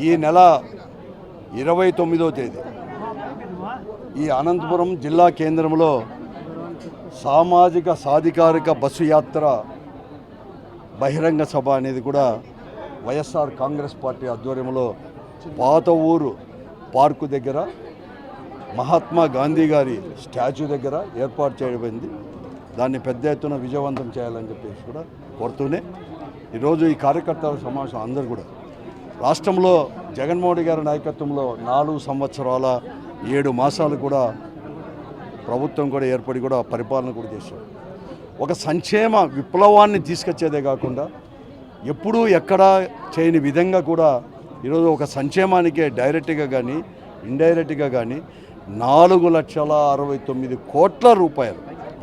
ఈ నెల 29వ తేదీ ఈ అనంతపురం జిల్లా కేంద్రంలో సామాజిక సాధికారిక బస్సు యాత్ర బహిరంగ సభ అనేది కూడా వైఎస్ఆర్ కాంగ్రెస్ పార్టీ ఆధ్వర్యంలో పాత ఊరు పార్కు దగ్గర మహాత్మా గాంధీ గారి స్టాచ్యూ దగ్గర ఏర్పాటు చేయబడింది. దాన్ని పెద్ద ఎత్తున విజయవంతం చేయాలని చెప్పేసి కూడా కోరుతూనే ఈరోజు ఈ కార్యకర్తల సమావేశం అందరూ కూడా రాష్ట్రంలో జగన్మోహన్ రెడ్డి గారి నాయకత్వంలో 4 సంవత్సరాల 7 మాసాలు కూడా ప్రభుత్వం కూడా ఏర్పడి కూడా పరిపాలన కూడా చేశారు. ఒక సంక్షేమ విప్లవాన్ని తీసుకొచ్చేదే కాకుండా ఎప్పుడూ ఎక్కడా చేయని విధంగా కూడా ఈరోజు ఒక సంక్షేమానికే డైరెక్ట్గా కానీ ఇండైరెక్ట్గా కానీ 4,69 కోట్ల రూపాయలు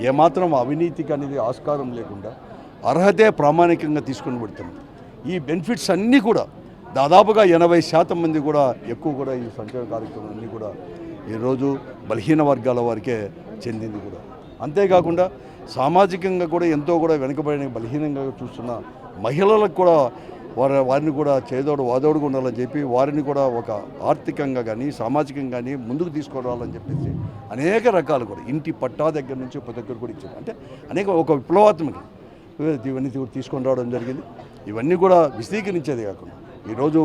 ఏమాత్రం అవినీతికి అనేది ఆస్కారం లేకుండా అర్హతే ప్రామాణికంగా తీసుకుని పెడుతుంది. ఈ బెనిఫిట్స్ అన్నీ కూడా దాదాపుగా 80% మంది కూడా ఎక్కువ కూడా ఈ సంక్షేమ కార్యక్రమం అన్నీ కూడా ఈరోజు బలహీన వర్గాల వారికే చెందింది కూడా. అంతేకాకుండా సామాజికంగా కూడా ఎంతో కూడా వెనుకబడిన బలహీనంగా చూస్తున్న మహిళలకు కూడా వారిని కూడా చేదోడు వాదోడుగా ఉండాలని చెప్పి వారిని కూడా ఒక ఆర్థికంగా కానీ సామాజికంగా కానీ ముందుకు తీసుకురావాలని చెప్పేసి అనేక రకాలు కూడా ఇంటి పట్టా దగ్గర నుంచి ప్రతి ఒక్కరు కూడా ఇచ్చారు. అంటే అనేక ఒక విప్లవాత్మక ఇవన్నీ తీసుకొని రావడం జరిగింది. ఇవన్నీ కూడా విశదీకరించేది కాకుండా ఈరోజు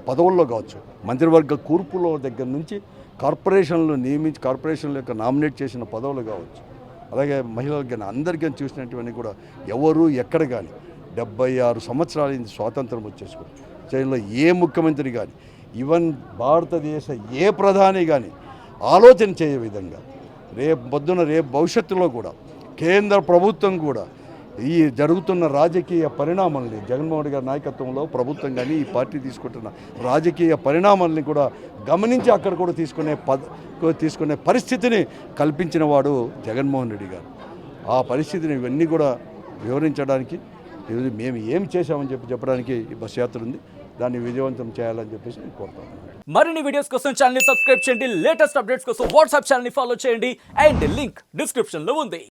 పదవుల్లో కావచ్చు, మంత్రివర్గ కూర్పులో దగ్గర నుంచి కార్పొరేషన్లు నియమించి కార్పొరేషన్ల యొక్క నామినేట్ చేసిన పదవులు కావచ్చు, అలాగే మహిళలకు కానీ అందరికీ చూసినటువంటి కూడా ఎవరు ఎక్కడ కానీ 76 సంవత్సరాల నుంచి స్వాతంత్రం వచ్చేసుకుని చైనాలో ఏ ముఖ్యమంత్రి కానీ ఈవెన్ భారతదేశ ఏ ప్రధాని కానీ ఆలోచన చేయే విధంగా రేపు భవిష్యత్తులో కూడా కేంద్ర ప్రభుత్వం కూడా ఈ జరుగుతున్న రాజకీయ పరిణామాలని జగన్మోహన్ రెడ్డి గారి నాయకత్వంలో ప్రభుత్వం కానీ ఈ పార్టీ తీసుకుంటున్న రాజకీయ పరిణామాలని కూడా గమనించి అక్కడ కూడా తీసుకునే పరిస్థితిని కల్పించిన వాడు జగన్మోహన్ రెడ్డి గారు. ఆ పరిస్థితిని ఇవన్నీ కూడా వివరించడానికి ఈరోజు మేము ఏం చేశామని చెప్పడానికి ఈ బస్ యాత్ర ఉంది. దాన్ని విజయవంతం చేయాలని చెప్పేసి నేను కోరుతాను. మరిన్ని వీడియోస్ కోసం ఛానల్ ని సబ్స్క్రైబ్ చేయండి. లేటెస్ట్ అప్డేట్స్ కోసం వాట్సాప్ ఛానల్ ని ఫాలో చేయండి. అండ్ లింక్ డిస్క్రిప్షన్ లో ఉంది.